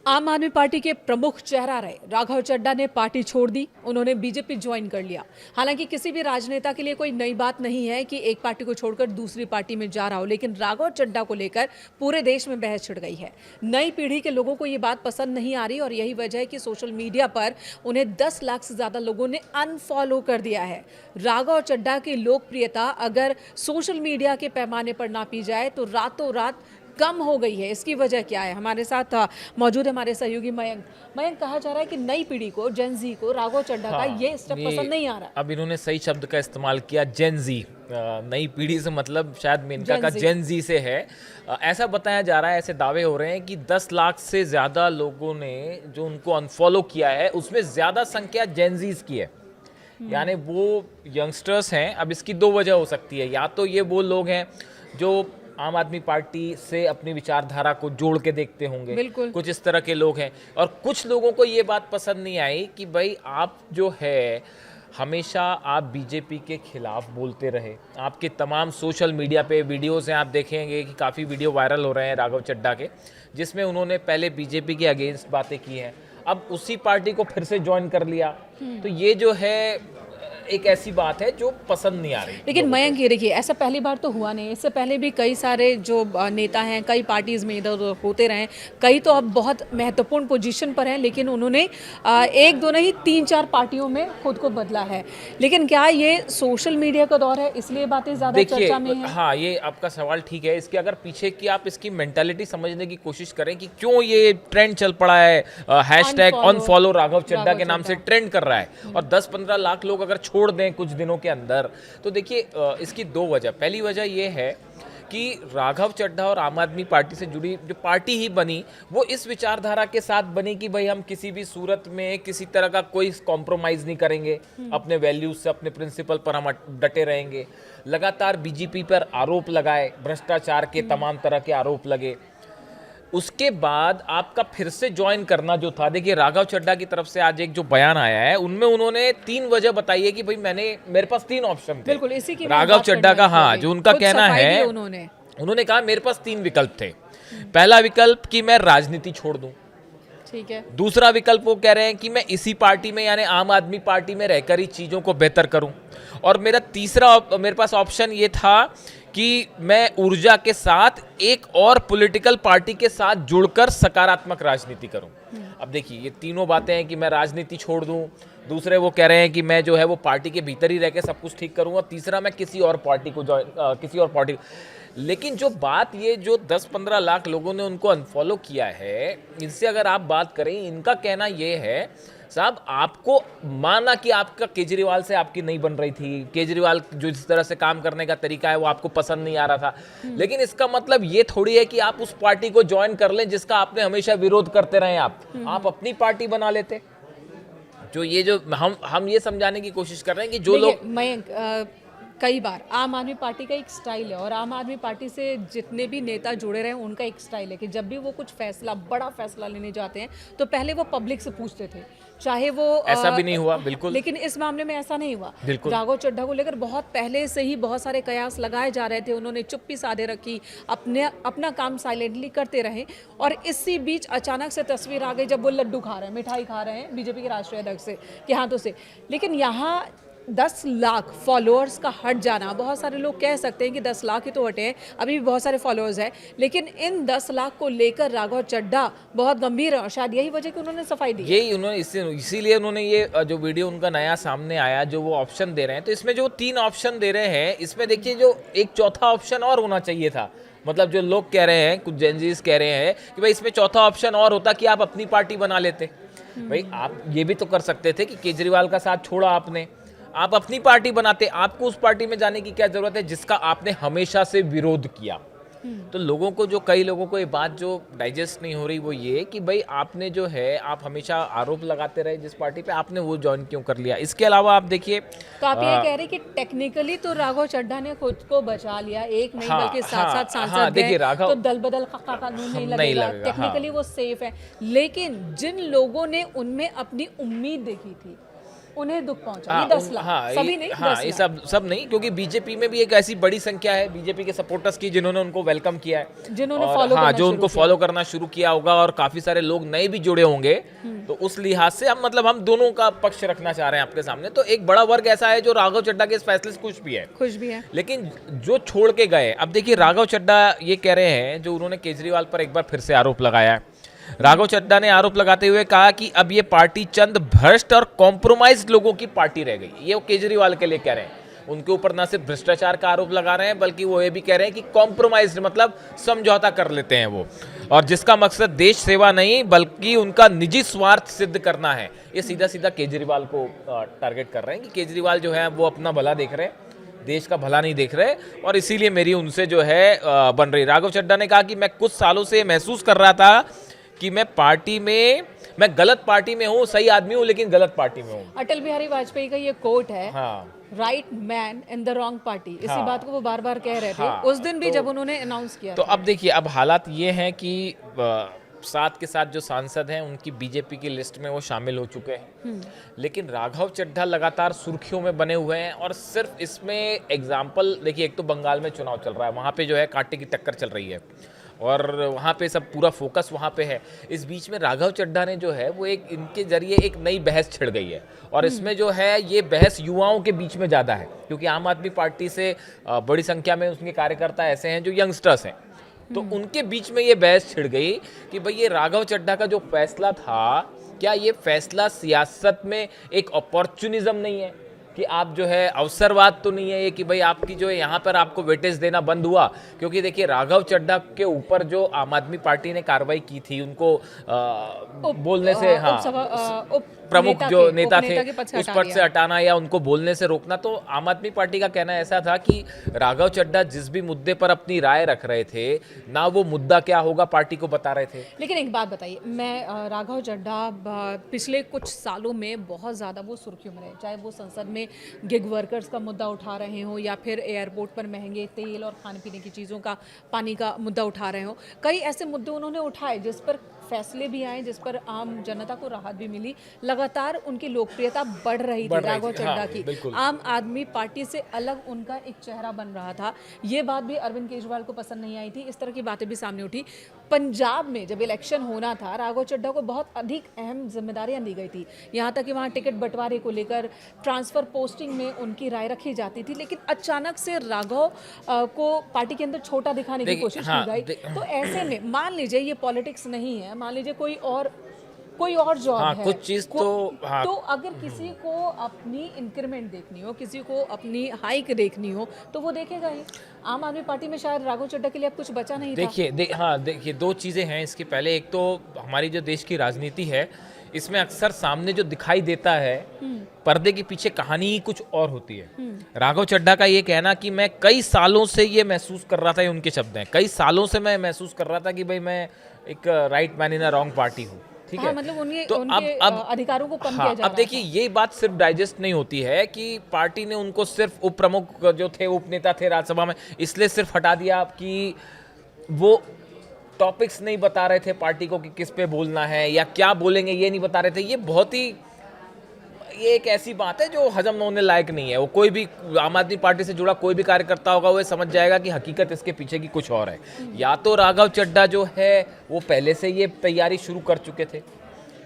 आम आदमी पार्टी के प्रमुख चेहरा रहे राघव चड्ढा ने पार्टी छोड़ दी। उन्होंने बीजेपी ज्वाइन कर लिया। हालांकि किसी भी राजनेता के लिए कोई नई बात नहीं है कि एक पार्टी को छोड़कर दूसरी पार्टी में जा रहा हो, लेकिन राघव चड्ढा को लेकर पूरे देश में बहस छिड़ गई है। नई पीढ़ी के लोगों को ये बात पसंद नहीं आ रही और यही वजह है कि सोशल मीडिया पर उन्हें 10 लाख से ज्यादा लोगों ने अनफॉलो कर दिया है। राघव चड्ढा की लोकप्रियता अगर सोशल मीडिया के पैमाने पर नापी जाए तो रातों रात कम हो गई है। इसकी वजह क्या है? हमारे साथ मौजूद है हमारे सहयोगी मयंक। कहा जा रहा है कि नई पीढ़ी को, जेनजी को राघव चड्ढा का ये स्टेप पसंद नहीं आ रहा। अब इन्होंने सही शब्द का इस्तेमाल किया, जेनजी। नई पीढ़ी से मतलब शायद मेनका का जेनजी से है। ऐसा बताया जा रहा है, ऐसे दावे हो रहे हैं कि 10 लाख से ज़्यादा लोगों ने जो उनको अनफॉलो किया है उसमें ज़्यादा संख्या जेनजीज की है, यानी वो यंगस्टर्स हैं। अब इसकी दो वजह हो सकती है, या तो ये वो लोग हैं जो आम आदमी पार्टी से अपनी विचारधारा को जोड़ के देखते होंगे, कुछ इस तरह के लोग हैं। और कुछ लोगों को ये बात पसंद नहीं आई कि भाई आप जो है हमेशा आप बीजेपी के खिलाफ बोलते रहे। आपके तमाम सोशल मीडिया पे वीडियोस हैं, आप देखेंगे कि काफ़ी वीडियो वायरल हो रहे हैं राघव चड्ढा के, जिसमें उन्होंने पहले बीजेपी के अगेंस्ट बातें की हैं, अब उसी पार्टी को फिर से ज्वाइन कर लिया। तो ये जो है एक ऐसी बात है जो पसंद नहीं आ रही। लेकिन मयंक, ये देखिए, ऐसा पहली बार तो हुआ नहीं। इससे पहले भी कई सारे जो नेता हैं कई पार्टीज में इधर उधर होते रहे, कई तो अब बहुत महत्वपूर्ण पोजीशन पर हैं, लेकिन उन्होंने एक दो नहीं 3-4 पार्टियों में खुद को बदला है। लेकिन क्या ये सोशल मीडिया का दौर है इसलिए बातें ज्यादा चर्चा में हैं? हाँ, ये आपका सवाल ठीक है। इसके अगर पीछे की आप इसकी मेंटालिटी समझने की कोशिश करें कि क्यों ये ट्रेंड चल पड़ा है, हैशटैग अनफॉलो राघव चड्ढा के नाम से ट्रेंड कर रहा है और 10-15 लाख लोग अगर छोड़ दें कुछ दिनों के अंदर, तो देखिए इसकी दो वजह। पहली वजह ये है कि राघव चड्ढा और आम आदमी पार्टी से जुड़ी जो पार्टी ही बनी वो इस विचारधारा के साथ बनी कि भाई हम किसी भी सूरत में किसी तरह का कोई कॉम्प्रोमाइज नहीं करेंगे, अपने वैल्यूज से, अपने प्रिंसिपल पर हम डटे रहेंगे। लगातार बीजेपी पर आरोप लगाए, भ्रष्टाचार के तमाम तरह के आरोप लगे। उसके बाद आपका फिर से ज्वाइन करना जो था, देखिए राघव चड्ढा की तरफ से आज एक जो बयान आया है उनमें उन्होंने 3 वजह बताई है कि भाई मेरे पास 3 ऑप्शन थे। बिल्कुल, इसी की राघव चड्ढा का, हाँ, जो उनका कहना है, उन्होंने कहा मेरे पास 3 विकल्प थे। पहला विकल्प कि मैं राजनीति छोड़ दूं, ठीक है। दूसरा विकल्प वो कह रहे हैं कि मैं इसी पार्टी में यानी आम आदमी पार्टी में रहकर ही चीजों को बेहतर करूं, और मेरे पास ऑप्शन ये था कि मैं ऊर्जा के साथ एक और पॉलिटिकल पार्टी के साथ जुड़कर सकारात्मक राजनीति करूं। अब देखिए ये तीनों बातें हैं कि मैं राजनीति छोड़ दूं, दूसरे वो कह रहे हैं कि मैं जो है वो पार्टी के भीतर ही रह के सब कुछ ठीक करूंगा, तीसरा मैं किसी और पार्टी। लेकिन जो बात ये जो 10-15 लाख लोगों ने उनको अनफॉलो किया है, इनसे अगर आप बात करें, इनका कहना ये है साहब, आपको माना कि आपका केजरीवाल से आपकी नहीं बन रही थी, केजरीवाल जो जिस तरह से काम करने का तरीका है वो आपको पसंद नहीं आ रहा था, लेकिन इसका मतलब ये थोड़ी है कि आप उस पार्टी को ज्वाइन कर लें जिसका आपने हमेशा विरोध करते रहे। आप अपनी पार्टी बना लेते। जो ये जो हम ये समझाने की कोशिश कर रहे हैं कि जो लोग मयंक, कई बार आम आदमी पार्टी का एक स्टाइल है और आम आदमी पार्टी से जितने भी नेता जुड़े रहे उनका एक स्टाइल है कि जब भी वो कुछ बड़ा फैसला लेने जाते हैं तो पहले वो पब्लिक से पूछते थे, चाहे वो ऐसा भी नहीं हुआ, बिल्कुल। लेकिन इस मामले में ऐसा नहीं हुआ। राघव चड्ढा को लेकर बहुत पहले से ही बहुत सारे कयास लगाए जा रहे थे, उन्होंने चुप्पी साधे रखी, अपना काम साइलेंटली करते रहे, और इसी बीच अचानक से तस्वीर आ गई जब वो लड्डू खा रहे हैं, मिठाई खा रहे हैं बीजेपी के राष्ट्रीय अध्यक्ष के हाथों से। लेकिन यहाँ 10 लाख फॉलोअर्स का हट जाना, बहुत सारे लोग कह सकते हैं कि 10 लाख ही तो हटे हैं, अभी भी बहुत सारे फॉलोअर्स हैं, लेकिन इन 10 लाख को लेकर राघव चड्ढा बहुत गंभीर है और शायद यही वजह कि उन्होंने सफाई दी। यही उन्होंने इसीलिए उन्होंने ये जो वीडियो उनका नया सामने आया, जो वो ऑप्शन दे रहे हैं, तो इसमें जो 3 ऑप्शन दे रहे हैं, इसमें देखिए जो एक चौथा ऑप्शन और होना चाहिए था। मतलब जो लोग कह रहे हैं, कुछ जेनजीज कह रहे हैं कि भाई इसमें चौथा ऑप्शन और होता कि आप अपनी पार्टी बना लेते। भाई आप ये भी तो कर सकते थे कि केजरीवाल का साथ छोड़ा आपने, आप अपनी पार्टी बनाते। आपको उस पार्टी में जाने की क्या जरूरत है जिसका आपने हमेशा से विरोध किया। तो लोगों को, जो कई लोगों को ये बात जो डाइजेस्ट नहीं हो रही वो ये कि भाई आपने जो है, आप हमेशा आरोप लगाते रहे जिस पार्टी पे, आपने वो ज्वाइन क्यों कर लिया। इसके अलावा आप देखिए, तो आप ये कह रहे कि टेक्निकली तो राघव चड्ढा ने खुद को बचा लिया, एक नहीं बल्कि 7 सांसद देखिए राघव तो दल बदल का कानून नहीं लगेगा, टेक्निकली वो सेफ है। लेकिन जिन लोगों ने उनमें अपनी उम्मीद देखी थी, उन्हें दुख पहुंचा, ये 10 लाख, सभी नहीं, 10 ये लाख। सब नहीं, क्योंकि बीजेपी में भी एक ऐसी बड़ी संख्या है बीजेपी के सपोर्टर्स की जिन्होंने उनको वेलकम किया है, जिन्होंने और follow करना जो शुरू उनको किया। फॉलो करना शुरू किया होगा, और काफी सारे लोग नए भी जुड़े होंगे। तो उस लिहाज से हम हम दोनों का पक्ष रखना चाह रहे हैं आपके सामने। तो एक बड़ा वर्ग ऐसा है जो राघव चड्ढा के इस फैसले से खुश भी है, लेकिन जो छोड़ के गए, अब देखिए राघव चड्ढा ये कह रहे हैं, जो उन्होंने केजरीवाल पर एक बार फिर से आरोप लगाया है। राघव चड्ढा ने आरोप लगाते हुए कहा कि अब ये पार्टी चंद भ्रष्ट और कॉम्प्रोमाइज लोगों की पार्टी रह गई। ये वो केजरीवाल के लिए कह रहे हैं। उनके ऊपर ना सिर्फ भ्रष्टाचार का आरोप लगा रहे हैं, बल्कि वो ये भी कह रहे हैं कि कॉम्प्रोमाइज मतलब समझौता कर लेते हैं वो, और जिसका मकसद देश सेवा नहीं बल्कि उनका निजी स्वार्थ सिद्ध करना है। ये सीधा सीधा केजरीवाल को टारगेट कर रहे हैं कि केजरीवाल जो है वो अपना भला देख रहे हैं, देश का भला नहीं देख रहे, और इसीलिए मेरी उनसे जो है बन रही। राघव चड्ढा ने कहा कि मैं कुछ सालों से महसूस कर रहा था कि मैं गलत पार्टी में हूँ, सही आदमी हूँ लेकिन गलत पार्टी में हूँ। अटल बिहारी वाजपेयी का ये कोट है, हाँ, right man in the wrong party. इसी हाँ, बात को वो बार बार कह रहे थे, हाँ, उस दिन भी जब उन्होंने अनाउंस किया तो था। अब देखिए, अब हालात ये हैं कि साथ के साथ जो सांसद हैं उनकी बीजेपी की लिस्ट में वो शामिल हो चुके हैं, लेकिन राघव चड्ढा लगातार सुर्खियों में बने हुए हैं। और सिर्फ इसमें एग्जाम्पल देखिए, एक तो बंगाल में चुनाव चल रहा है, वहाँ पे जो है कांटे की टक्कर चल रही है, और वहाँ पे सब पूरा फोकस वहाँ पे है। इस बीच में राघव चड्ढा ने जो है वो एक इनके जरिए एक नई बहस छिड़ गई है, और इसमें जो है ये बहस युवाओं के बीच में ज़्यादा है, क्योंकि आम आदमी पार्टी से बड़ी संख्या में उनके कार्यकर्ता ऐसे हैं जो यंगस्टर्स हैं। तो उनके बीच में ये बहस छिड़ गई कि भाई ये राघव चड्ढा का जो फैसला था, क्या ये फैसला सियासत में एक अपॉर्चुनिज्म नहीं है, कि आप जो है अवसरवाद तो नहीं है ये, कि भाई आपकी जो है यहाँ पर आपको वेटेज देना बंद हुआ। क्योंकि देखिए राघव चड्ढा के ऊपर जो आम आदमी पार्टी ने कार्रवाई की थी, उनको बोलने से, प्रमुख जो नेता थे उस पद से हटाना या उनको बोलने से रोकना। तो आम आदमी पार्टी का कहना ऐसा था कि राघव चड्ढा जिस भी मुद्दे पर अपनी राय रख रहे थे ना, वो मुद्दा क्या होगा पार्टी को बता रहे थे। लेकिन एक बात बताइए, मैं राघव चड्ढा पिछले कुछ सालों में बहुत ज़्यादा वो सुर्खियों में रहे, चाहे वो संसद में गिग वर्कर्स का मुद्दा उठा रहे हो, या फिर एयरपोर्ट पर महंगे तेल और खाने पीने की चीज़ों का, पानी का मुद्दा उठा रहे हो। कई ऐसे मुद्दे उन्होंने उठाए जिस पर फैसले भी आए, जिस पर आम जनता को राहत भी मिली। लगातार उनकी लोकप्रियता बढ़ रही थी राघव चड्ढा की। आम आदमी पार्टी से अलग उनका एक चेहरा बन रहा था। ये बात भी अरविंद केजरीवाल को पसंद नहीं आई थी, इस तरह की बातें भी सामने उठी। पंजाब में जब इलेक्शन होना था, राघव चड्ढा को बहुत अधिक अहम जिम्मेदारियां दी गई थी, यहाँ तक कि वहाँ टिकट बंटवारे को लेकर, ट्रांसफर पोस्टिंग में उनकी राय रखी जाती थी। लेकिन अचानक से राघव को पार्टी के अंदर छोटा दिखाने की कोशिश की गई। तो ऐसे में मान लीजिए ये पॉलिटिक्स नहीं है, मान लीजिए कोई और जॉब है, कुछ चीज तो अगर किसी को अपनी इंक्रीमेंट देखनी हो, किसी को अपनी हाइक देखनी हो, तो वो देखेगा ही। आम आदमी पार्टी में शायद राघव चड्ढा के लिए अब कुछ बचा नहीं था। देखिए दो चीजें हैं इसके पहले। एक तो हमारी जो देश की राजनीति है, इसमें अक्सर सामने जो दिखाई देता है, पर्दे के पीछे कहानी ही कुछ और होती है। राघव चड्ढा का ये कहना कि मैं कई सालों से ये महसूस कर रहा था, ये उनके शब्द हैं, कई सालों से मैं महसूस कर रहा था कि भाई मैं एक right man in a wrong party हूँ। ठीक है, मतलब उनके अब अधिकारों को कम किया जा रहा अब देखिए ये बात सिर्फ डाइजेस्ट नहीं होती है कि पार्टी ने उनको सिर्फ उप प्रमुख जो थे, उप नेता थे राज्यसभा में, इसलिए सिर्फ हटा दिया कि वो टॉपिक्स नहीं बता रहे थे पार्टी को कि किस पे बोलना है या क्या बोलेंगे, ये नहीं बता रहे थे। ये एक ऐसी बात है जो हजम होने लायक नहीं है। वो कोई भी आम आदमी पार्टी से जुड़ा कोई भी कार्यकर्ता होगा, वो समझ जाएगा कि हकीकत इसके पीछे की कुछ और है। या तो राघव चड्ढा जो है वो पहले से ये तैयारी शुरू कर चुके थे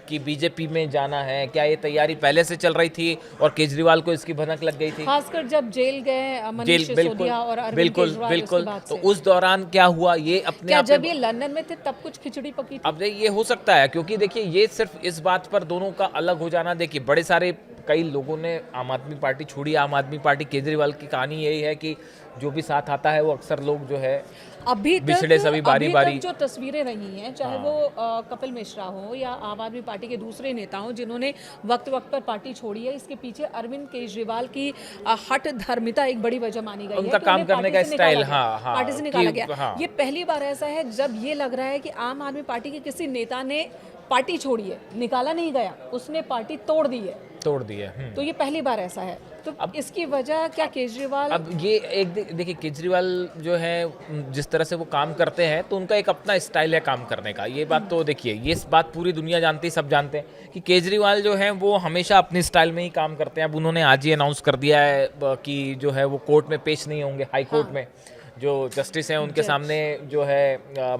कि बीजेपी में जाना है, क्या ये तैयारी पहले से चल रही थी और केजरीवाल को इसकी भनक लग गई थी, खासकर जब जेल गए मनीष सिसोदिया और अरविंद केजरीवाल। बिल्कुल। तो उस दौरान क्या हुआ, ये अपने आप जब ये लंदन में थे तब कुछ खिचड़ी पकी थी? अब ये हो सकता है, क्योंकि देखिए ये सिर्फ इस बात पर दोनों का अलग हो जाना, देखिए बड़े सारे कई लोगों ने आम आदमी पार्टी छोड़ी। आम आदमी पार्टी, केजरीवाल की कहानी यही है कि जो भी साथ आता है वो अक्सर लोग जो है अभी बिछड़े सभी बारी बारी। जो तस्वीरें रही हैं, चाहे वो कपिल मिश्रा हो या आम आदमी पार्टी के दूसरे नेता हो जिन्होंने वक्त वक्त पर पार्टी छोड़ी है, इसके पीछे अरविंद केजरीवाल की हठ धर्मिता एक बड़ी वजह मानी गई है। उनका काम करने का स्टाइल, पार्टी से निकाला गया। ये पहली बार ऐसा है जब ये लग रहा है कि आम आदमी पार्टी के किसी नेता ने पार्टी छोड़िए, निकाला नहीं गया, उसने पार्टी तोड़ दी है। तोड़ दी है। तो ये पहली बार ऐसा है। तो अब इसकी वजह क्या केजरीवाल, अब ये एक देखिए केजरीवाल जो है जिस तरह से वो काम करते हैं तो उनका एक अपना स्टाइल है काम करने का। ये बात तो देखिए, ये इस बात पूरी दुनिया जानती है, सब जानते हैं कि केजरीवाल जो है वो हमेशा अपनी स्टाइल में ही काम करते हैं। अब उन्होंने आज ही अनाउंस कर दिया है कि जो है वो कोर्ट में पेश नहीं होंगे, हाई कोर्ट में जो जस्टिस हैं उनके सामने जो है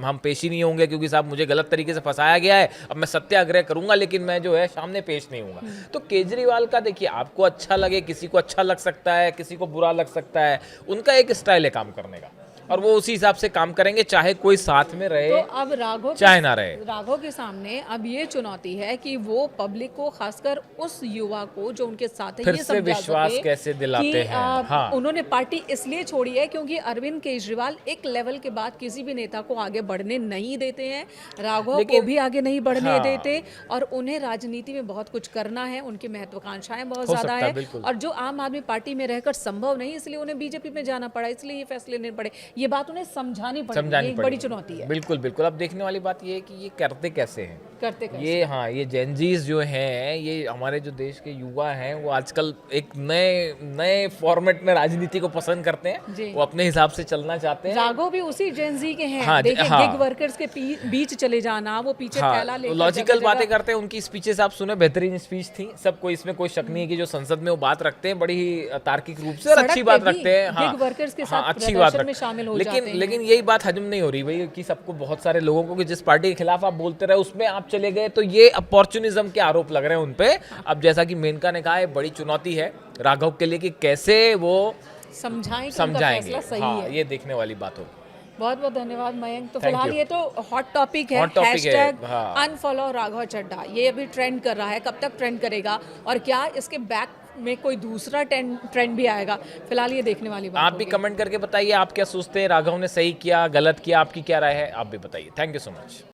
हम पेश ही नहीं होंगे, क्योंकि साहब मुझे गलत तरीके से फंसाया गया है, अब मैं सत्याग्रह करूंगा लेकिन मैं जो है सामने पेश नहीं होऊंगा। तो केजरीवाल का देखिए, आपको अच्छा लगे, किसी को अच्छा लग सकता है, किसी को बुरा लग सकता है, उनका एक स्टाइल है काम करने का और वो उसी हिसाब से काम करेंगे, चाहे कोई साथ में रहे तो अब राघव चाहे ना रहे। राघव के सामने अब ये चुनौती है कि वो पब्लिक को, खासकर उस युवा को जो उनके साथ है, फिर ये से समझा विश्वास सके कैसे दिलाते कि, हैं। हाँ। उन्होंने पार्टी इसलिए छोड़ी है क्योंकि अरविंद केजरीवाल एक लेवल के बाद किसी भी नेता को आगे बढ़ने नहीं देते हैं, राघव को भी आगे नहीं बढ़ने हाँ। देते, और उन्हें राजनीति में बहुत कुछ करना है, उनकी महत्वाकांक्षाएं बहुत हो ज्यादा सकता है, है, बिल्कुल। और जो आम आदमी पार्टी में रहकर संभव नहीं, इसलिए उन्हें बीजेपी में जाना पड़ा, इसलिए ये फैसले लेने पड़े। ये बात उन्हें समझानी पड़ेगी, ये एक बड़ी चुनौती है। बिल्कुल बिल्कुल। अब देखने वाली बात ये है कि ये करते कैसे हैं, करते कैसे? ये हाँ, ये जेनजीज जो हैं, ये हमारे जो देश के युवा हैं, वो आजकल एक नए फॉर्मेट में राजनीति को पसंद करते हैं, वो अपने हिसाब से चलना चाहते हैं। राघव भी उसी जेनजी के हैं। हाँ, देखिए, हाँ। गिग वर्कर्स के बीच चले जाना, वो पीछे थैला लेकर लॉजिकल जगह बातें जगह- करते हैं। उनकी स्पीचेस आप सुने, बेहतरीन स्पीच थी, सबको इसमें कोई शक नहीं है कि जो संसद में वो बात रखते हैं बड़ी ही तार्किक रूप से और सड़क अच्छी पे बात भी रखते हैं। हाँ, गिग वर्कर्स के साथ अच्छी बात प्रदर्शन में रखते शामिल हो लेकिन जाते हैं। लेकिन यही बात हजम नहीं हो रही भाई कि सबको, बहुत सारे लोगों को, कि जिस पार्टी के खिलाफ आप बोलते रहे उसमें आप चले गए, तो ये अपॉर्चुनिज्म के आरोप लग रहे हैं उन पे। अब जैसा कि मेनका ने कहा है, बड़ी चुनौती है राघव के लिए कि कैसे वो समझाएंगे। सही हाँ, है। ये देखने वाली बात होगी। बहुत बहुत धन्यवाद मयंक। तो Thank फिलहाल you. ये तो हॉट टॉपिक है, Hot topic है, हैशटैग हाँ। अनफॉलो राघव चड्ढा, ये अभी ट्रेंड कर रहा है। कब तक ट्रेंड करेगा और क्या इसके बैक में कोई दूसरा ट्रेंड भी आएगा, फिलहाल ये देखने वाली बात आप भी होगी। कमेंट करके बताइए आप क्या सोचते हैं, राघव ने सही किया, गलत किया, आपकी क्या राय है, आप भी बताइए। Thank you so much.